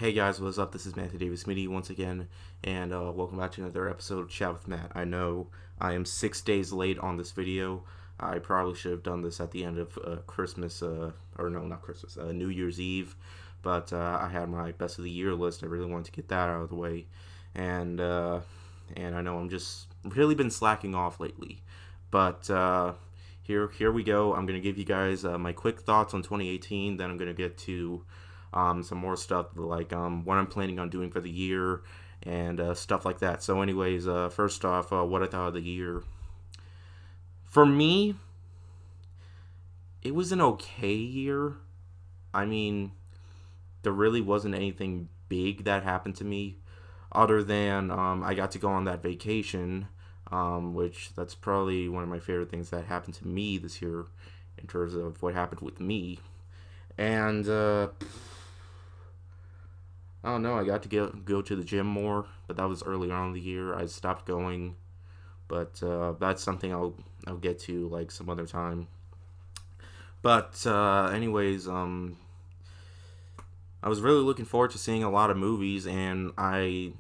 Hey guys, what's up? This is Matthew Davis Media once again, and welcome back to another episode of Chat with Matt. I know I am 6 days late on this video. I probably should have done this at the end of Christmas, or no, not Christmas, New Year's Eve, but I had my best of the year list. I really wanted to get that out of the way, and I know I'm just really been slacking off lately, but here we go. I'm gonna give you guys my quick thoughts on 2018. Then I'm gonna get to some more stuff like what I'm planning on doing for the year and stuff like that. So, anyways, first off, what I thought of the year. For me, it was an okay year. I mean, there really wasn't anything big that happened to me other than I got to go on that vacation, which that's probably one of my favorite things that happened to me this year in terms of what happened with me. And I don't know. I got to go to the gym more, but that was earlier on in the year. I stopped going, but that's something I'll get to like some other time. But anyways, I was really looking forward to seeing a lot of movies, and I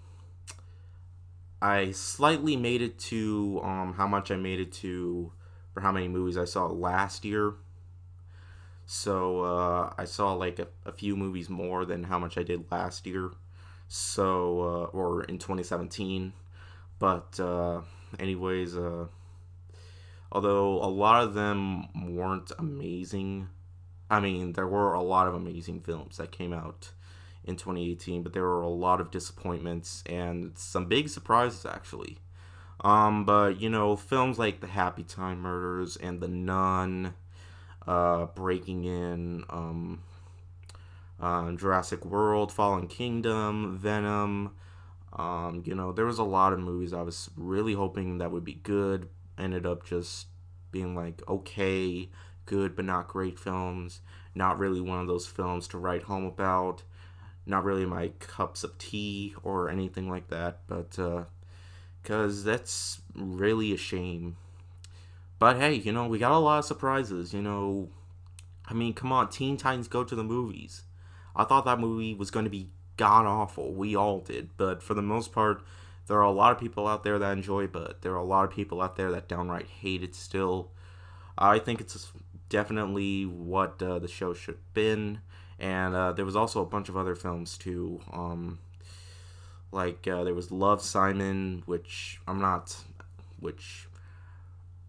slightly made it to how much I made it to for how many movies I saw last year. So I saw like a few movies more than how much I did last year. So or in 2017. But anyways, although a lot of them weren't amazing. I mean, there were a lot of amazing films that came out in 2018, but there were a lot of disappointments and some big surprises actually. But films like The Happy Time Murders and The Nun, Breaking In, Jurassic World, Fallen Kingdom, Venom. There was a lot of movies I was really hoping that would be good. Ended up just being like okay, good but not great films. Not really one of those films to write home about. Not really my cups of tea or anything like that. But because that's really a shame. But hey, we got a lot of surprises. I mean, come on, Teen Titans Go to the Movies. I thought that movie was going to be god awful. We all did. But for the most part, there are a lot of people out there that enjoy it, but there are a lot of people out there that downright hate it still. I think it's definitely what the show should have been. And there was also a bunch of other films too. There was Love, Simon, which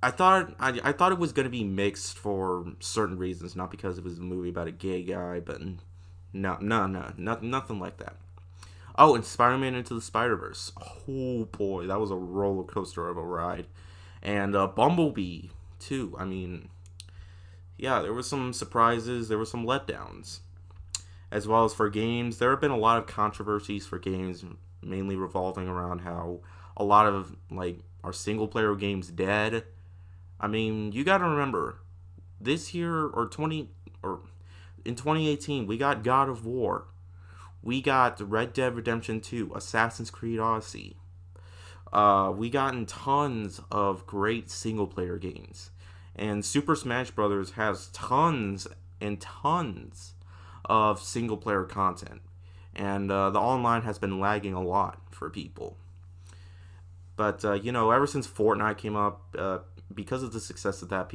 I thought it was gonna be mixed for certain reasons, not because it was a movie about a gay guy, but no, nothing like that. Oh, and Spider-Man Into the Spider-Verse. Oh boy, that was a roller coaster of a ride, and Bumblebee too. I mean, yeah, there were some surprises, there were some letdowns, as well as for games. There have been a lot of controversies for games, mainly revolving around how a lot of our single player games dead. I mean, you got to remember, this year or in 2018, we got God of War, we got Red Dead Redemption 2, Assassin's Creed Odyssey. We gotten tons of great single player games, and Super Smash Bros. Has tons and tons of single player content, and the online has been lagging a lot for people. But ever since Fortnite came up, because of the success of that,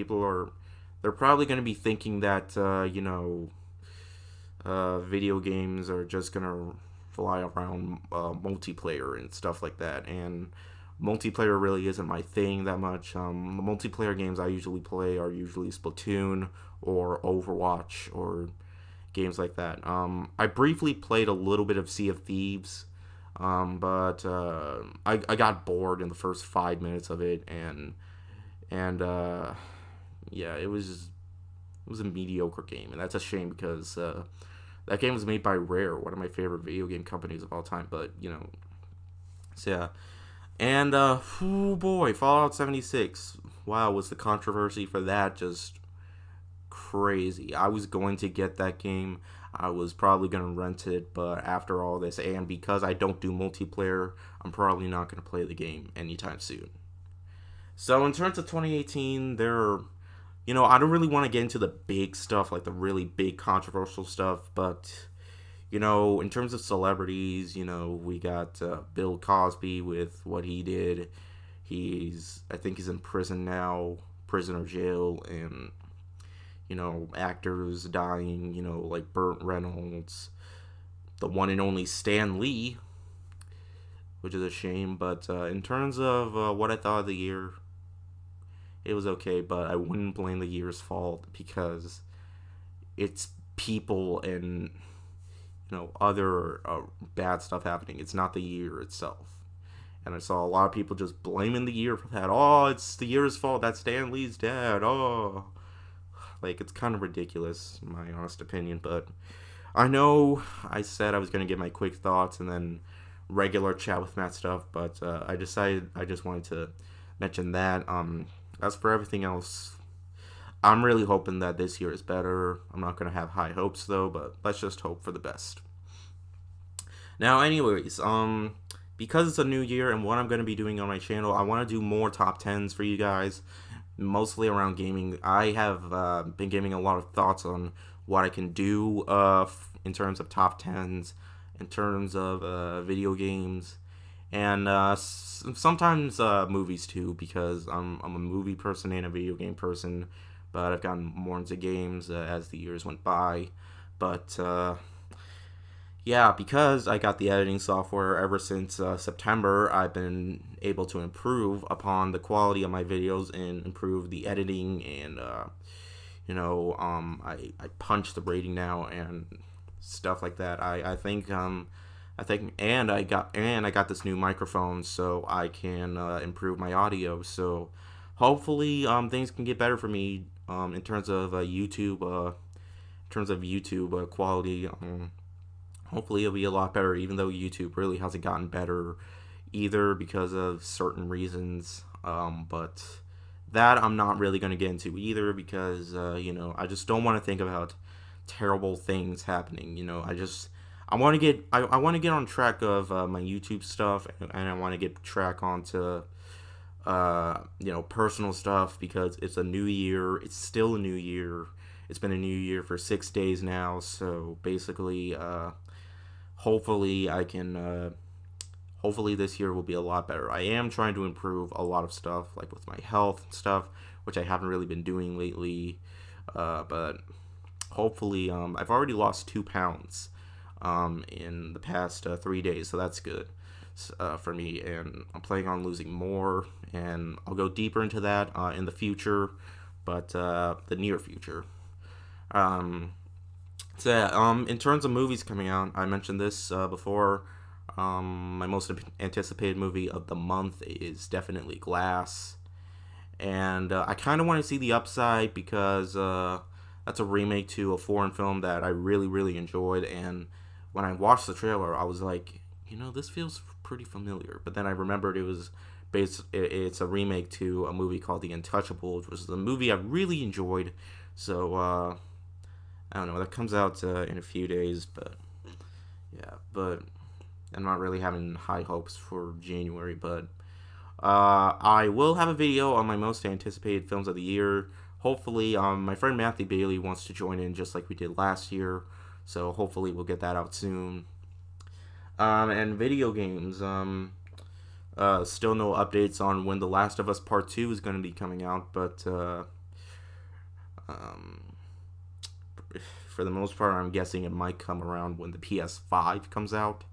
they're probably going to be thinking that video games are just going to fly around multiplayer and stuff like that. And multiplayer really isn't my thing that much. The multiplayer games I usually play are usually Splatoon or Overwatch or games like that. I briefly played a little bit of Sea of Thieves, but I got bored in the first 5 minutes of it, and yeah, it was a mediocre game, and that's a shame because that game was made by Rare, one of my favorite video game companies of all time. But so yeah, and oh boy, Fallout 76. Wow, was the controversy for that just crazy? I was going to get that game. I was probably going to rent it, but after all this, and because I don't do multiplayer, I'm probably not going to play the game anytime soon. So in terms of 2018, I don't really want to get into the big stuff, like the really big controversial stuff, but In terms of celebrities, we got Bill Cosby with what he did. I think he's in prison now, prison or jail, and actors dying, like Burt Reynolds, the one and only Stan Lee, which is a shame. But in terms of what I thought of the year, it was okay, but I wouldn't blame the year's fault because it's people and other bad stuff happening. It's not the year itself. And I saw a lot of people just blaming the year for that. Oh, it's the year's fault. That's Stan Lee's dad. Oh, like, it's kind of ridiculous, in my honest opinion. But I know I said I was going to give my quick thoughts and then regular chat with Matt stuff, but I decided I just wanted to mention that. As for everything else, I'm really hoping that this year is better. I'm not going to have high hopes, though, but let's just hope for the best. Now, anyways, because it's a new year and what I'm going to be doing on my channel, I want to do more top 10s for you guys, mostly around gaming. I have been giving a lot of thoughts on what I can do in terms of top 10s, in terms of video games, and sometimes movies too, because I'm a movie person and a video game person, but I've gotten more into games as the years went by. But yeah, because I got the editing software ever since September, I've been able to improve upon the quality of my videos and improve the editing, and I punch the rating now and stuff like that. I think and I got this new microphone, so I can improve my audio. So hopefully things can get better for me in terms of YouTube quality. Hopefully it'll be a lot better, even though YouTube really hasn't gotten better either because of certain reasons. But that I'm not really going to get into either because, I just don't want to think about terrible things happening. I want to get on track of my YouTube stuff, and I want to get track onto personal stuff, because it's a new year. It's still a new year. It's been a new year for 6 days now, so basically hopefully I can hopefully this year will be a lot better. I am trying to improve a lot of stuff, like with my health and stuff, which I haven't really been doing lately, but hopefully I've already lost 2 pounds in the past 3 days, so that's good for me, and I'm planning on losing more, and I'll go deeper into that in the future, but the near future. So yeah, in terms of movies coming out, I mentioned this before. My most anticipated movie of the month is definitely Glass, and I kind of want to see The Upside because that's a remake to a foreign film that I really, really enjoyed. And when I watched the trailer, I was like, this feels pretty familiar. But then I remembered it's a remake to a movie called The Untouchables, which was a movie I really enjoyed. So I don't know, that comes out in a few days, but yeah, but I'm not really having high hopes for January, but I will have a video on my most anticipated films of the year. Hopefully, my friend Matthew Bailey wants to join in just like we did last year, so hopefully we'll get that out soon. And video games, still no updates on when The Last of Us Part 2 is going to be coming out, but for the most part, I'm guessing it might come around when the PS5 comes out.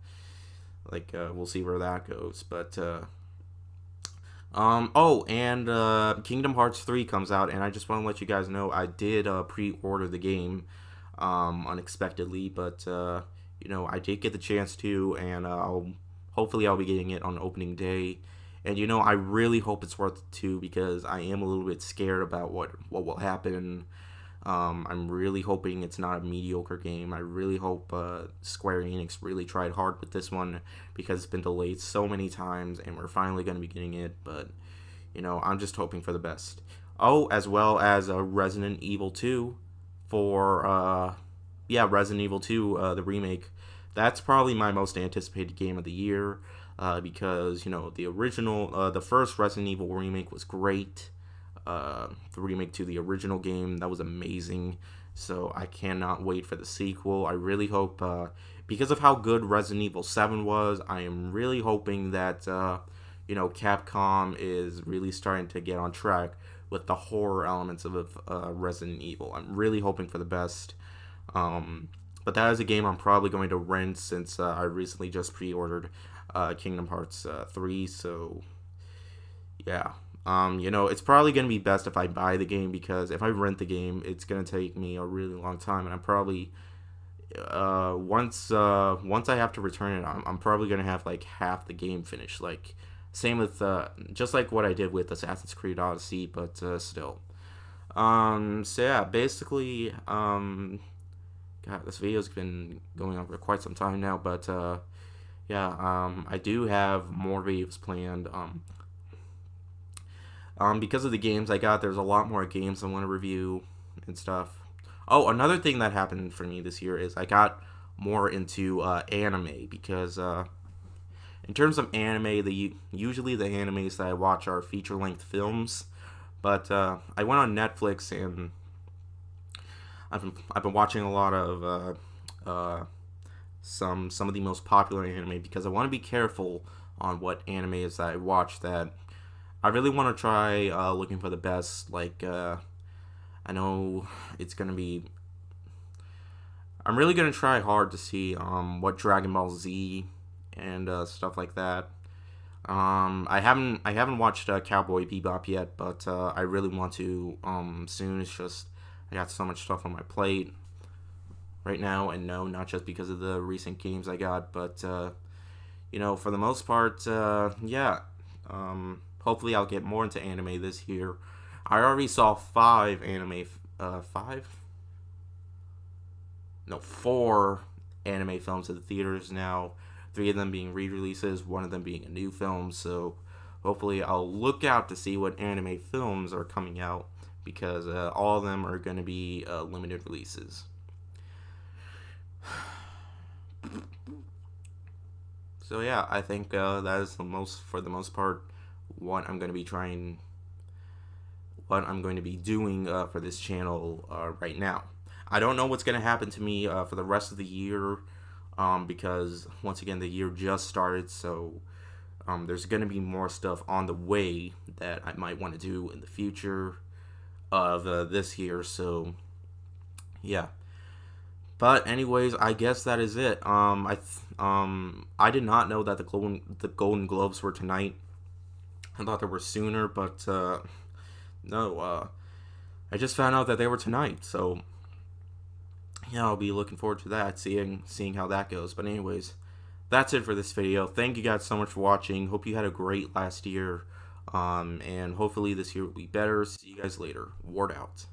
We'll see where that goes. But Kingdom Hearts 3 comes out, and I just want to let you guys know I did pre-order the game unexpectedly, but I did get the chance to, and hopefully I'll be getting it on opening day. And I really hope it's worth it too, because I am a little bit scared about what will happen. I'm really hoping it's not a mediocre game. I really hope Square Enix really tried hard with this one, because it's been delayed so many times and we're finally going to be getting it. But I'm just hoping for the best. Oh, as well as Resident Evil 2 for Resident Evil 2, the remake. That's probably my most anticipated game of the year, because the original, the first Resident Evil remake was great. The remake to the original game, that was amazing. So I cannot wait for the sequel. I really hope, because of how good Resident Evil 7 was, I am really hoping that, Capcom is really starting to get on track with the horror elements of Resident Evil. I'm really hoping for the best. But that is a game I'm probably going to rent since I recently just pre-ordered Kingdom Hearts 3. So, yeah. It's probably going to be best if I buy the game, because if I rent the game, it's going to take me a really long time, and I'm probably once I have to return it, I'm probably going to have like half the game finished. Like same with just like what I did with Assassin's Creed Odyssey, but still. So yeah, basically, God, this video's been going on for quite some time now, but I do have more videos planned. Because of the games I got, there's a lot more games I want to review and stuff. Oh, another thing that happened for me this year is I got more into anime, because in terms of anime, usually the animes that I watch are feature-length films, but I went on Netflix and I've been watching a lot of some of the most popular anime, because I want to be careful on what animes that I watch. That I really want to try looking for the best. Like I know it's gonna be. I'm really gonna try hard to see what Dragon Ball Z and stuff like that. I haven't watched Cowboy Bebop yet, but I really want to soon. It's just I got so much stuff on my plate right now, and no, not just because of the recent games I got, but for the most part, yeah. Hopefully, I'll get more into anime this year. I already saw 4 anime films at the theaters now. 3 of them being re-releases, 1 of them being a new film. So hopefully I'll look out to see what anime films are coming out, because all of them are going to be limited releases. So yeah, I think that is for the most part, what I'm going to be doing for this channel right now. I don't know what's going to happen to me for the rest of the year, because once again, the year just started, so there's going to be more stuff on the way that I might want to do in the future of this year. So yeah. But anyways, I guess that is it. I did not know that the Golden Globes were tonight. I thought they were sooner, but no. I just found out that they were tonight. So yeah, I'll be looking forward to that, seeing how that goes. But anyways, that's it for this video. Thank you guys so much for watching. Hope you had a great last year. And hopefully this year will be better. See you guys later. Ward out.